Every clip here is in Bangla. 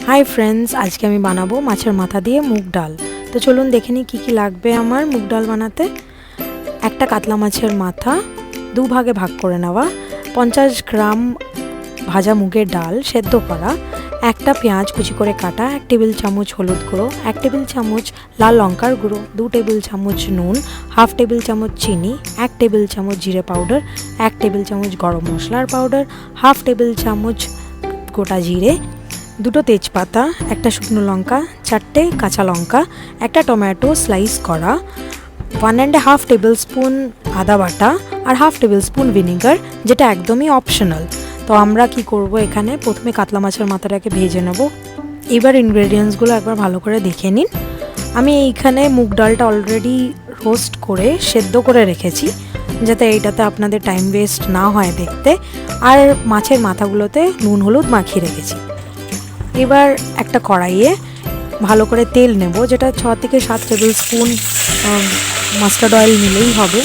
हाई फ्रेंड्स, आज के आमी बानाबो माछेर माथा दिए मुग डाल। तो चलुन देखे नी की लागबे आमार मुग डाल बानाते। एकटा कातला माछेर माथा दो भागे भाग करे नेওয়া, 50 ग्राम भाजा मुगेर डाल सेদ্ধ करा, एकटा पेঁয়াজ कुचि करे काटा, 1 टेबिल चामच हलुद गुঁড়ো, 1 टेबिल चामच लाल लंकार गुঁড়ো, 2 टेबिल चामच नून, हाफ टेबिल चामच चीनी, 1 टेबिल चामच जिरे पाउडार, 1 टेबिल चामच गरम मशलार पाउडार, हाफ टेबिल चामच गोटा जिरे, দুটো তেজপাতা, একটা শুকনো লঙ্কা, 4টে কাঁচা লঙ্কা, একটা টমেটো স্লাইস করা, 1.5 টেবিল স্পুন আদা বাটা আর হাফ টেবিল স্পুন ভিনেগার, যেটা একদমই অপশনাল। তো আমরা কি করব, এখানে প্রথমে কাতলা মাছের মাথাটাকে ভেজে নেব। এবার ইনগ্রেডিয়েন্টসগুলো একবার ভালো করে দেখে নিন। আমি এইখানে মুগ ডালটা অলরেডি রোস্ট করে সেদ্ধ করে রেখেছি, যাতে এইটাতে আপনাদের টাইম ওয়েস্ট না হয় দেখতে। আর মাছের মাথাগুলোতে নুন হলুদ মাখিয়ে রেখেছি। এবার একটা কড়াইয়ে ভালো করে তেল নেব, যেটা 6 থেকে 7 টেবিল স্পুন মাস্টার্ড অয়েল নিলেই হবে।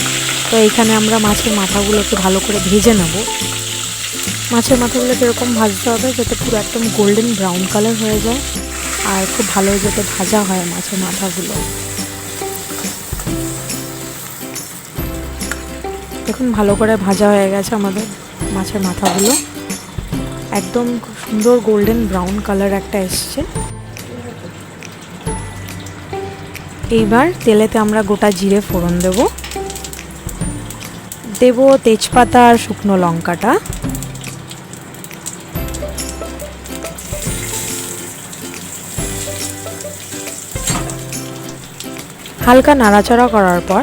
তো এখানে আমরা মাছের মাথাগুলোকে ভালো করে ভেজে নেব। মাছের মাথাগুলোকে এরকম ভাজতে হবে যাতে পুরো একদম গোল্ডেন ব্রাউন কালার হয়ে যায়, আর খুব ভালো যাতে ভাজা হয় মাছের মাথাগুলো। দেখুন ভালো করে ভাজা হয়ে গেছে আমাদের মাছের মাথাগুলো, একদম খুব সুন্দর গোল্ডেন ব্রাউন কালার একটা এসছে। এইবার তেলেতে আমরা গোটা জিরে ফোড়ন দেব, তেজপাতা আর শুকনো লঙ্কাটা, হালকা নাড়াচাড়া করার পর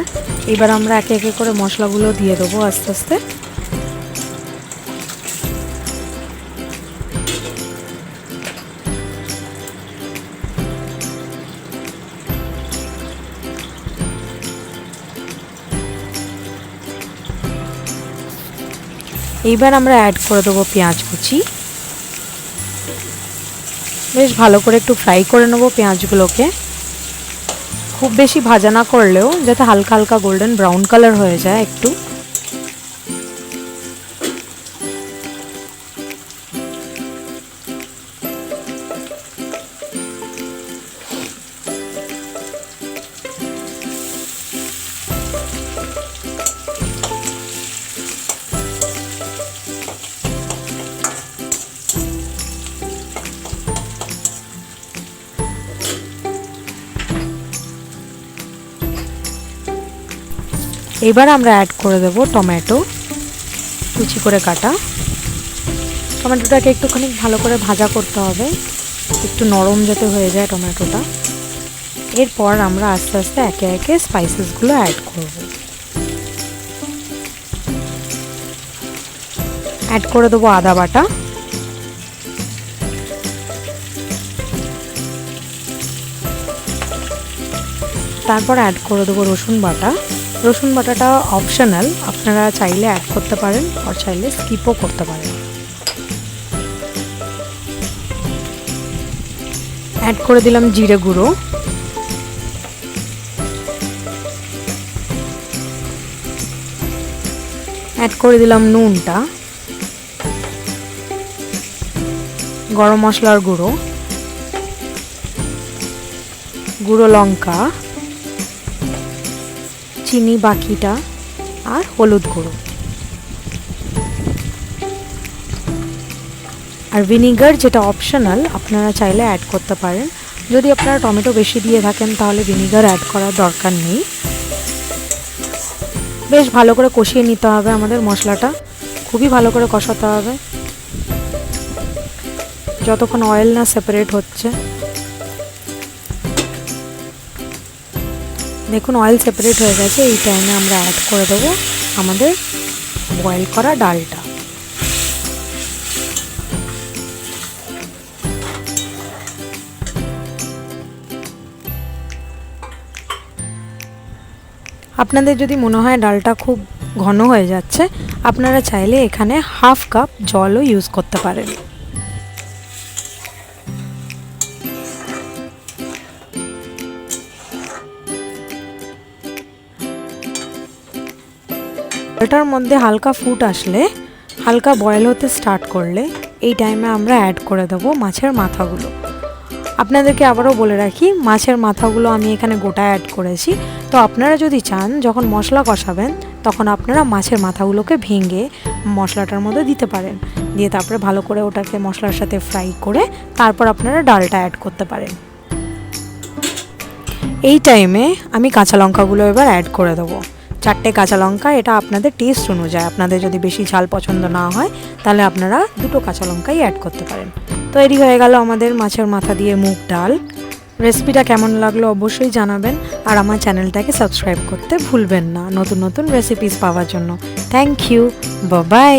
এবার আমরা একে একে করে মশলাগুলো দিয়ে দেবো আস্তে আস্তে। এইবার আমরা অ্যাড করে দেবো পেঁয়াজ কুচি। বেশ ভালো করে একটু ফ্রাই করে নেবো পেঁয়াজগুলোকে, খুব বেশি ভাজা না করলেও যাতে হালকা হালকা গোল্ডেন ব্রাউন কালার হয়ে যায় একটু। এবার আমরা অ্যাড করে দেব টমেটো কুচি করে কাটা। টমেটোটাকে একটুখানি ভালো করে ভাজা করতে হবে, একটু নরম যাতে হয়ে যায় টমেটোটা। এরপর আমরা আস্তে আস্তে একে একে স্পাইসেসগুলো অ্যাড করব। অ্যাড করে দেবো আদা বাটা, তারপর অ্যাড করে দেবো রসুন বাটা। রসুন বাটাটা অপশনাল, আপনারা চাইলে অ্যাড করতে পারেন আর চাইলে স্কিপও করতে পারেন। অ্যাড করে দিলাম জিরে গুঁড়ো, অ্যাড করে দিলাম নুনটা, গরম মশলার গুঁড়ো, গুঁড়ো লঙ্কা, চিনি বাকিটা আর হলুদ গুঁড়ো আর ভিনিগার, যেটা অপশনাল, আপনারা চাইলে অ্যাড করতে পারেন। যদি আপনারা টমেটো বেশি দিয়ে থাকেন তাহলে ভিনিগার অ্যাড করার দরকার নেই। বেশ ভালো করে কষিয়ে নিতে হবে আমাদের মশলাটা, খুবই ভালো করে কষাতে হবে যতক্ষণ অয়েল না সেপারেট হচ্ছে। দেখুন অয়েল সেপারেট হয়ে গেছে। এই টাইমে আমরা অ্যাড করে দেবো আমাদের বয়েল করা ডালটা। আপনাদের যদি মনে হয় ডালটা খুব ঘন হয়ে যাচ্ছে, আপনারা চাইলে এখানে হাফ কাপ জলও ইউজ করতে পারেন। ডালটার মধ্যে হালকা ফুট আসলে, হালকা বয়েল হতে স্টার্ট করলে, এই টাইমে আমরা অ্যাড করে দেবো মাছের মাথাগুলো। আপনাদেরকে আবারও বলে রাখি, মাছের মাথাগুলো আমি এখানে গোটা অ্যাড করেছি। তো আপনারা যদি চান যখন মশলা কষাবেন তখন আপনারা মাছের মাথাগুলোকে ভেঙে মশলাটার মধ্যে দিতে পারেন, দিয়ে তারপরে ভালো করে ওটাকে মশলার সাথে ফ্রাই করে তারপর আপনারা ডালটা অ্যাড করতে পারেন। এই টাইমে আমি কাঁচা লঙ্কাগুলো এবার অ্যাড করে দেবো, 4টে কাঁচা লঙ্কা। এটা আপনাদের টেস্ট অনুযায়ী, আপনাদের যদি বেশি ঝাল পছন্দ না হয় তাহলে আপনারা 2টো কাঁচা লঙ্কাই অ্যাড করতে পারেন। তৈরি হয়ে গেল আমাদের মাছের মাথা দিয়ে মুগ ডাল। রেসিপিটা কেমন লাগলো অবশ্যই জানাবেন, আর আমার চ্যানেলটাকে সাবস্ক্রাইব করতে ভুলবেন না নতুন নতুন রেসিপিস পাওয়ার জন্য। Thank you, bye by.